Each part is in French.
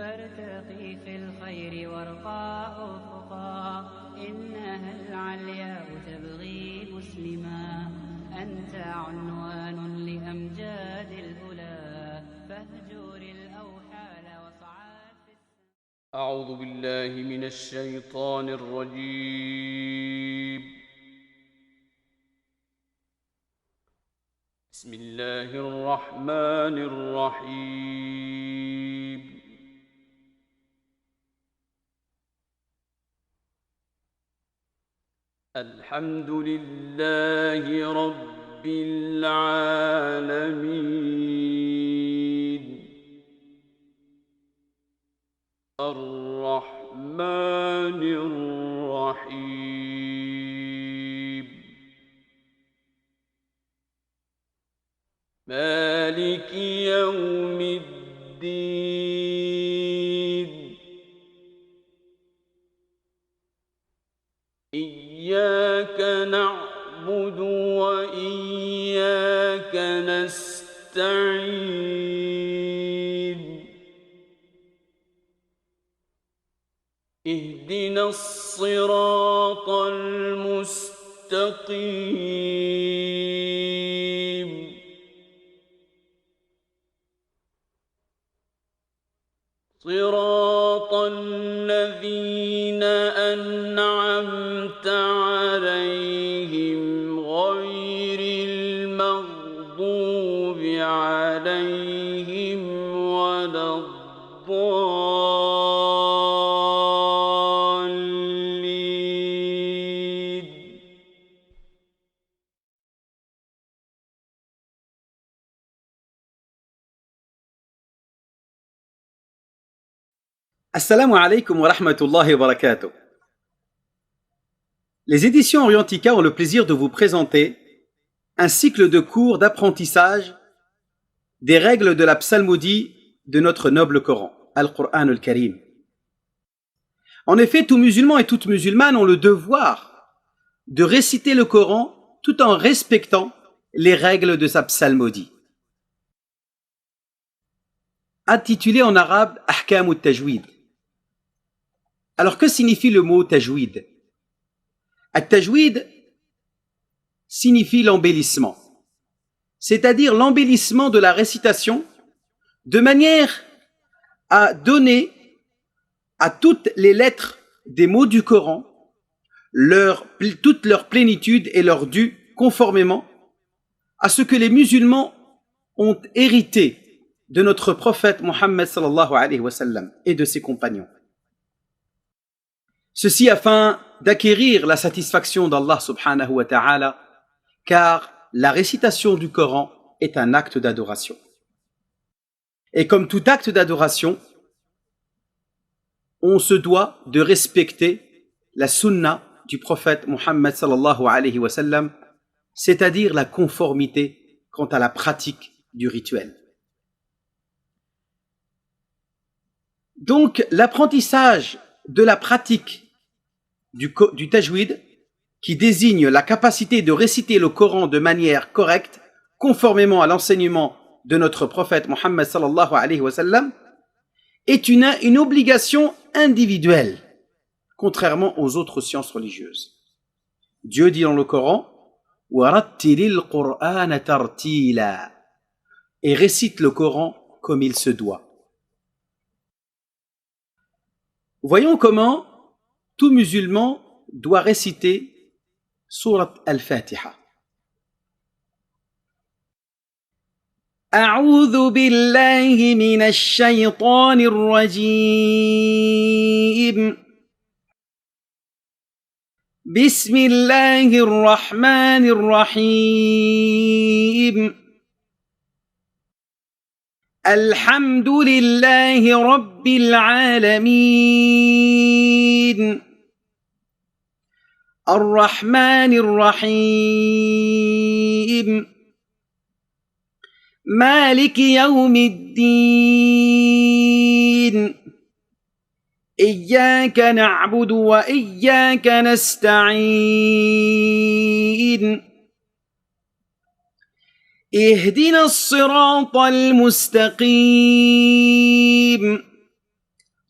فارتقي في الخير وارقى أفقا، إنها العلياء تبغي مسلما، أنت عنوان لأمجاد الأولى، فاهجر الأوحال واصعد في السماء. أعوذ بالله من الشيطان الرجيم. بسم الله الرحمن الرحيم. الحمد لله رب العالمين، الرحمن الرحيم، مالك يوم الدين، إياك نعبد وإياك نستعين، اهدنا الصراط المستقيم، صراط الذين أنعمت عليهم غير المغضوب عليهم ولا الضالين. Assalamu alaikum wa rahmatullahi wa barakatuh. Les éditions Orientica ont le plaisir de vous présenter un cycle de cours d'apprentissage des règles de la psalmodie de notre noble Coran, Al-Qur'an al-Karim. En effet, tout musulman et toute musulmane ont le devoir de réciter le Coran tout en respectant les règles de sa psalmodie. Intitulé en arabe Ahkam al-Tajwid. Alors, que signifie le mot tajwid? Al-Tajwid signifie l'embellissement, c'est-à-dire l'embellissement de la récitation de manière à donner à toutes les lettres des mots du Coran toute leur plénitude et leur dû conformément à ce que les musulmans ont hérité de notre prophète Mohammed sallallahu alayhi wa sallam et de ses compagnons. Ceci afin d'acquérir la satisfaction d'Allah subhanahu wa ta'ala, car la récitation du Coran est un acte d'adoration. Et comme tout acte d'adoration, on se doit de respecter la sunna du prophète Mohammed sallallahu alayhi wa sallam, c'est-à-dire la conformité quant à la pratique du rituel. Donc, l'apprentissage de la pratique du tajwid, qui désigne la capacité de réciter le Coran de manière correcte, conformément à l'enseignement de notre prophète Mohammed sallallahu alayhi wa sallam, est une obligation individuelle, contrairement aux autres sciences religieuses. Dieu dit dans le Coran « وَرَتِّلِ الْقُرْآنَ تَرْتِيلًا » et récite le Coran comme il se doit. Voyons comment tout musulman doit réciter Surat Al-Fatiha. أعوذ بالله من الشيطان الرجيم. بسم الله الرحمن الرحيم. الحمد لله رب العالمين. الرحمن الرحيم. مالك يوم الدين. إياك نعبد وإياك نستعين. اهدنا الصراط المستقيم.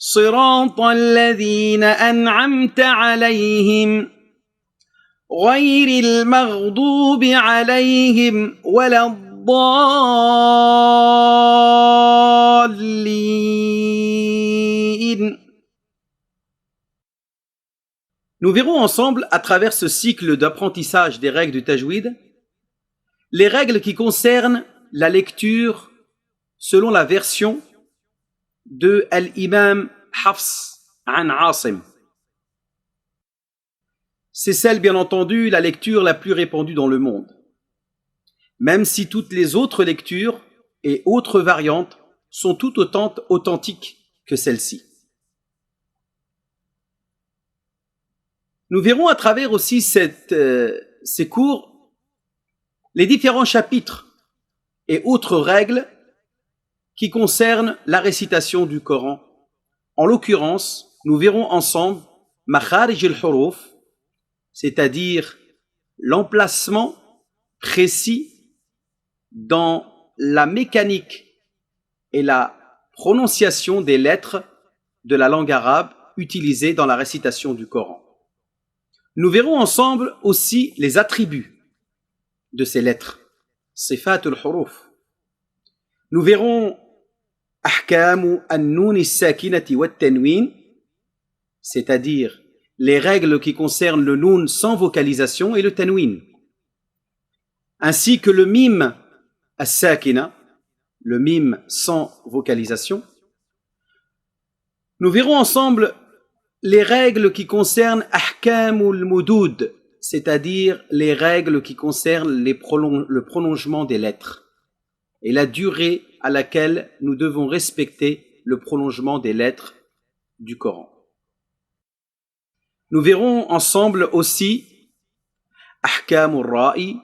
صراط الذين أنعمت عليهم غير المغضوب عليهم ولا الضالين. Nous verrons ensemble, à travers ce cycle d'apprentissage des règles du tajwid, les règles qui concernent la lecture selon la version de l'imam Hafs an Asim. C'est celle, bien entendu, la lecture la plus répandue dans le monde, même si toutes les autres lectures et autres variantes sont tout autant authentiques que celle-ci. Nous verrons à travers aussi ces cours les différents chapitres et autres règles qui concernent la récitation du Coran. En l'occurrence, nous verrons ensemble makharij al-huruf, c'est-à-dire l'emplacement précis dans la mécanique et la prononciation des lettres de la langue arabe utilisées dans la récitation du Coran. Nous verrons ensemble aussi les attributs de ces lettres, sifat al-huruf. Nous verrons ahkamu an-nun as-sakinati wat-tanwin, c'est-à-dire les règles qui concernent le noun sans vocalisation et le tanwin, ainsi que le mim as-sakina, le mim sans vocalisation. Nous verrons ensemble les règles qui concernent ahkamul mudud, c'est-à-dire les règles qui concernent le prolongement des lettres et la durée à laquelle nous devons respecter le prolongement des lettres du Coran. Nous verrons ensemble aussi ahkamul ra'i,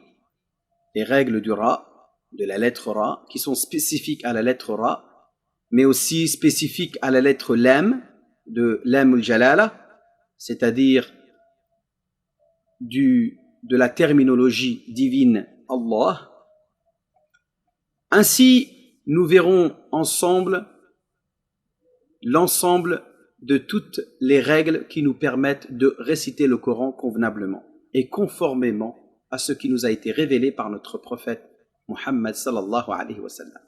les règles du ra, de la lettre ra, qui sont spécifiques à la lettre ra, mais aussi spécifiques à la lettre lam, de lam al-jalala, c'est-à-dire de la terminologie divine Allah. Ainsi, nous verrons ensemble l'ensemble de toutes les règles qui nous permettent de réciter le Coran convenablement et conformément à ce qui nous a été révélé par notre prophète Muhammad sallallahu alayhi wa sallam.